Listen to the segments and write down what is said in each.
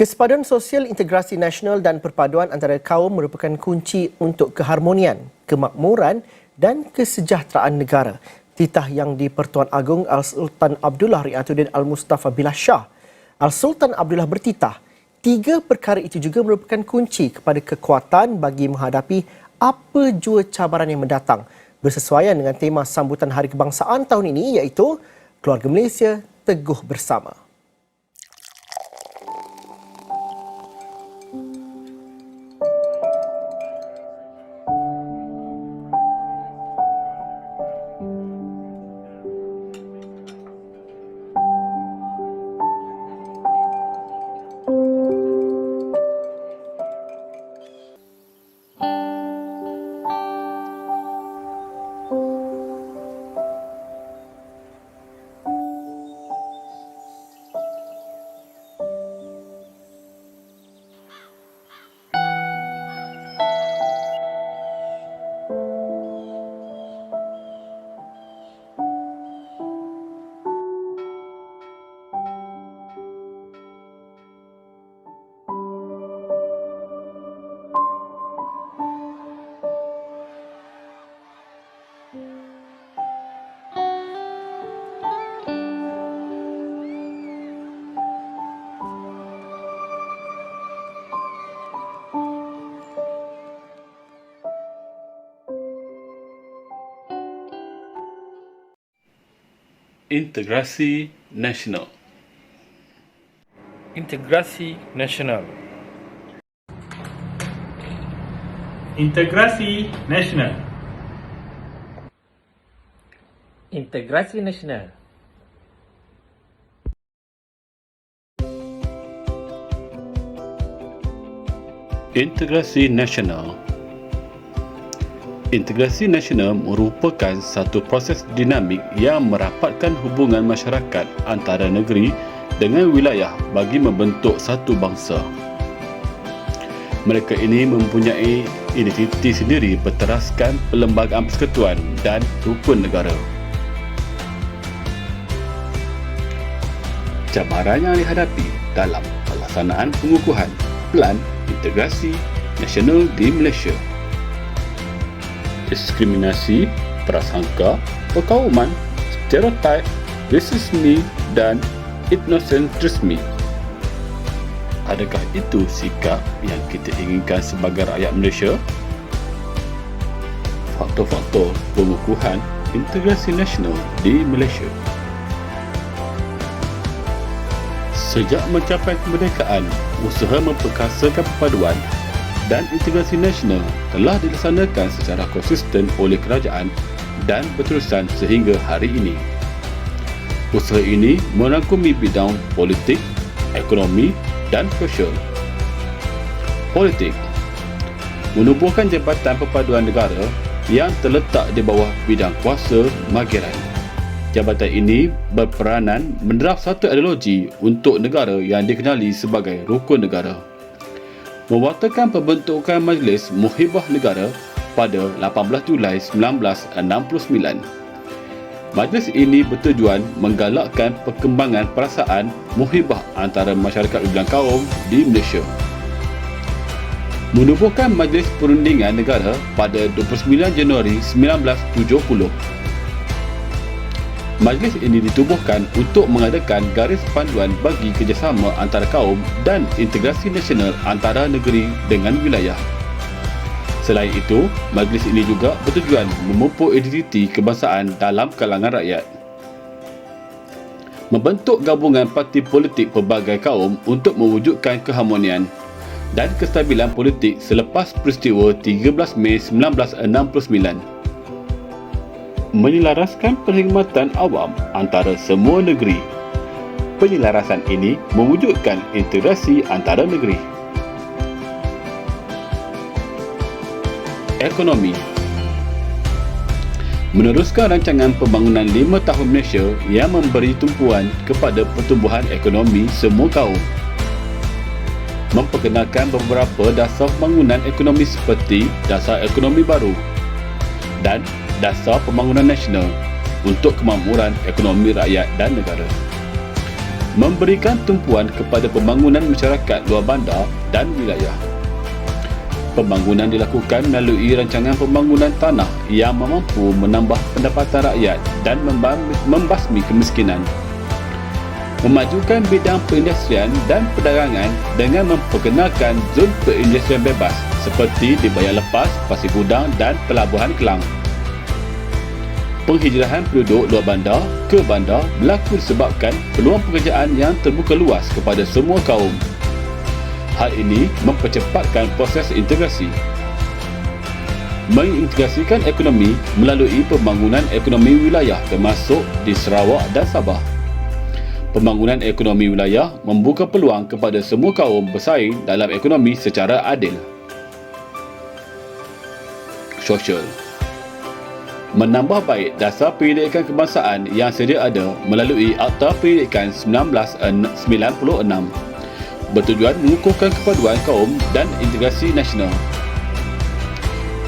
Kesepaduan sosial, integrasi nasional dan perpaduan antara kaum merupakan kunci untuk keharmonian, kemakmuran dan kesejahteraan negara. Titah yang di-Pertuan Agong Al-Sultan Abdullah Ri'atuddin Al-Mustafa Billah Shah. Al-Sultan Abdullah bertitah, 3 perkara itu juga merupakan kunci kepada kekuatan bagi menghadapi apa jua cabaran yang mendatang. Bersesuaian dengan tema sambutan Hari Kebangsaan tahun ini iaitu Keluarga Malaysia Teguh Bersama. Integrasi nasional. Integrasi nasional. Integrasi nasional. Integrasi nasional. Integrasi nasional. Integrasi nasional merupakan satu proses dinamik yang merapatkan hubungan masyarakat antara negeri dengan wilayah bagi membentuk satu bangsa. Mereka ini mempunyai identiti sendiri berteraskan perlembagaan persekutuan dan rukun negara. Cabaran yang dihadapi dalam pelaksanaan pengukuhan Pelan Integrasi Nasional di Malaysia: diskriminasi, prasangka, perkauman, stereotip, rasisme dan etnosentrisme. Adakah itu sikap yang kita inginkan sebagai rakyat Malaysia? Faktor-faktor pengukuhan integrasi nasional di Malaysia. Sejak mencapai kemerdekaan, usaha memperkasakan perpaduan dan integrasi nasional telah dilaksanakan secara konsisten oleh kerajaan dan berterusan sehingga hari ini. Usaha ini merangkumi bidang politik, ekonomi dan sosial. Politik menubuhkan Jabatan Perpaduan Negara yang terletak di bawah bidang kuasa Mageran. Jabatan ini berperanan mendraft satu ideologi untuk negara yang dikenali sebagai rukun negara. Mewartakan pembentukan Majlis Muhibah Negara pada 18 Julai 1969. Majlis ini bertujuan menggalakkan perkembangan perasaan muhibah antara masyarakat bidang kaum di Malaysia. Menubuhkan Majlis Perundingan Negara pada 29 Januari 1970. Majlis ini ditubuhkan untuk mengadakan garis panduan bagi kerjasama antara kaum dan integrasi nasional antara negeri dengan wilayah. Selain itu, majlis ini juga bertujuan memupuk identiti kebangsaan dalam kalangan rakyat. Membentuk gabungan parti politik pelbagai kaum untuk mewujudkan keharmonian dan kestabilan politik selepas peristiwa 13 Mei 1969. Menyelaraskan perkhidmatan awam antara semua negeri. Penyelarasan ini mewujudkan integrasi antara negeri. Ekonomi. Meneruskan rancangan pembangunan 5 tahun Malaysia yang memberi tumpuan kepada pertumbuhan ekonomi semua kaum. Memperkenalkan beberapa dasar pembangunan ekonomi seperti dasar ekonomi baru dan dasar pembangunan nasional untuk kemakmuran ekonomi rakyat dan negara. memberikan tumpuan kepada pembangunan masyarakat luar bandar dan wilayah. Pembangunan dilakukan melalui rancangan pembangunan tanah yang mampu menambah pendapatan rakyat dan membasmi kemiskinan. Memajukan bidang perindustrian dan perdagangan dengan memperkenalkan zon perindustrian bebas seperti di Bayan Lepas, Pasir Gudang dan Pelabuhan Kelang. Penghijrahan penduduk luar bandar ke bandar berlaku disebabkan peluang pekerjaan yang terbuka luas kepada semua kaum. Hal ini mempercepatkan proses integrasi. Mengintegrasikan ekonomi melalui pembangunan ekonomi wilayah termasuk di Sarawak dan Sabah. Pembangunan ekonomi wilayah membuka peluang kepada semua kaum bersaing dalam ekonomi secara adil. Sosial. Menambah baik dasar pendidikan kebangsaan yang sedia ada melalui Akta Pendidikan 1996 bertujuan mengukuhkan kepaduan kaum dan integrasi nasional.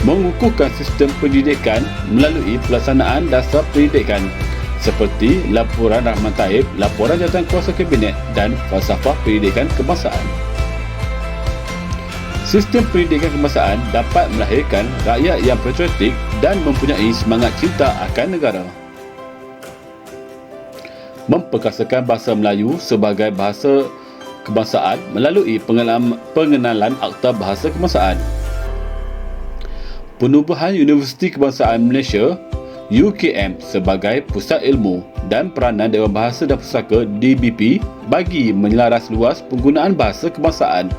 Mengukuhkan sistem pendidikan melalui pelaksanaan dasar pendidikan seperti Laporan Rahman Taib, Laporan Jawatan Kuasa Kabinet dan Falsafah Pendidikan Kebangsaan. Sistem pendidikan kebangsaan dapat melahirkan rakyat yang patriotik dan mempunyai semangat cinta akan negara. Memperkasakan bahasa Melayu sebagai bahasa kebangsaan melalui pengenalan Akta Bahasa Kebangsaan. Penubuhan Universiti Kebangsaan Malaysia UKM sebagai pusat ilmu dan peranan Dewan Bahasa dan Pustaka DBP bagi menyelaras luas penggunaan bahasa kebangsaan.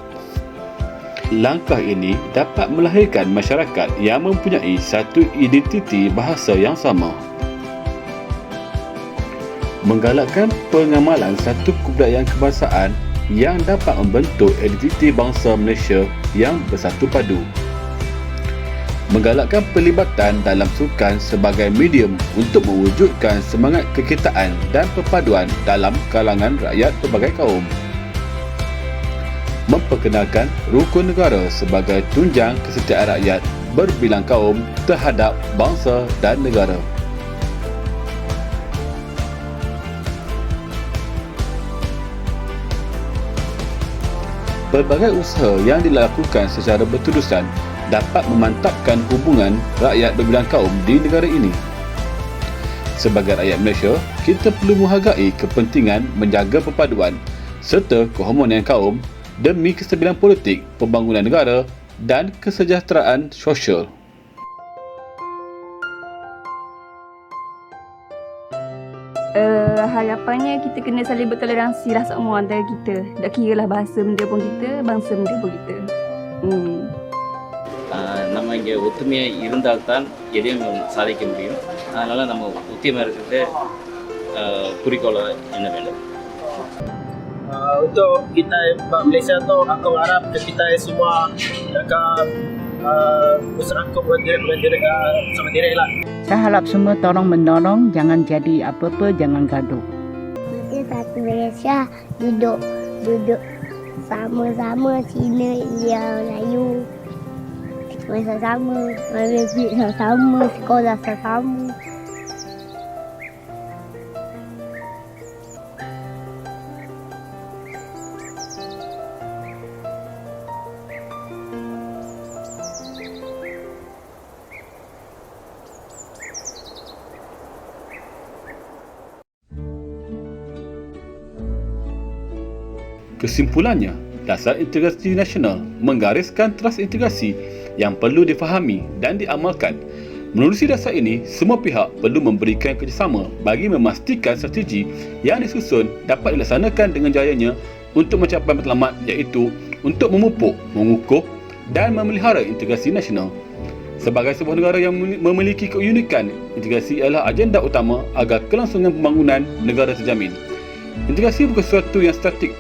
Langkah ini dapat melahirkan masyarakat yang mempunyai satu identiti bahasa yang sama. Menggalakkan pengamalan satu kebudayaan kebangsaan yang dapat membentuk identiti bangsa Malaysia yang bersatu padu. Menggalakkan pelibatan dalam sukan sebagai medium untuk mewujudkan semangat kekitaan dan perpaduan dalam kalangan rakyat pelbagai kaum. Memperkenalkan rukun negara sebagai tunjang kesetiaan rakyat berbilang kaum terhadap bangsa dan negara. Pelbagai usaha yang dilakukan secara berterusan dapat memantapkan hubungan rakyat berbilang kaum di negara ini. Sebagai rakyat Malaysia, kita perlu menghargai kepentingan menjaga perpaduan serta keharmonian kaum demi kestabilan politik, pembangunan negara dan kesejahteraan sosial. Harapannya kita kena saling bertoleransi lah semua antara kita. Tak kira lah bahasa benda pun kita, bangsa benda pun kita. நம்ம இங்கே ஒத்துமையாக இருந்தால்தான் எதையும் சாதிக்க முடியும். அதனால் நம்ம ஒத்துமையாக இருக்கிறது குறிக்கோளை என்ன வேண்டும். Untuk kita Malaysia tu, aku harap kita semua akan bersangkup sama diri lah. Saya harap semua tolong menolong, jangan jadi apa-apa, jangan gaduh. Kita satu Malaysia duduk sama-sama, Cina, India, Melayu. Sama-sama, negeri sama-sama, sekolah sama-sama. Kesimpulannya, dasar integrasi nasional menggariskan teras integrasi yang perlu difahami dan diamalkan. Menerusi dasar ini, semua pihak perlu memberikan kerjasama bagi memastikan strategi yang disusun dapat dilaksanakan dengan jayanya untuk mencapai matlamat, iaitu untuk memupuk, mengukuh dan memelihara integrasi nasional. Sebagai sebuah negara yang memiliki keunikan, integrasi adalah agenda utama agar kelangsungan pembangunan negara terjamin. Integrasi bukan sesuatu yang statik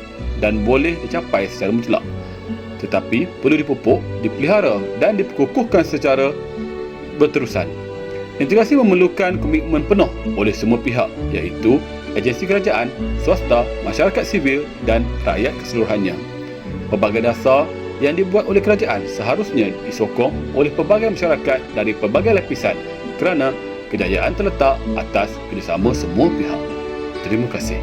dan boleh dicapai secara mutlak, tetapi perlu dipupuk, dipelihara dan dikukuhkan secara berterusan. Integrasi memerlukan komitmen penuh oleh semua pihak, iaitu agensi kerajaan, swasta, masyarakat sivil dan rakyat keseluruhannya. Pelbagai dasar yang dibuat oleh kerajaan seharusnya disokong oleh pelbagai masyarakat dari pelbagai lapisan kerana kejayaan terletak atas kerjasama semua pihak. Terima kasih.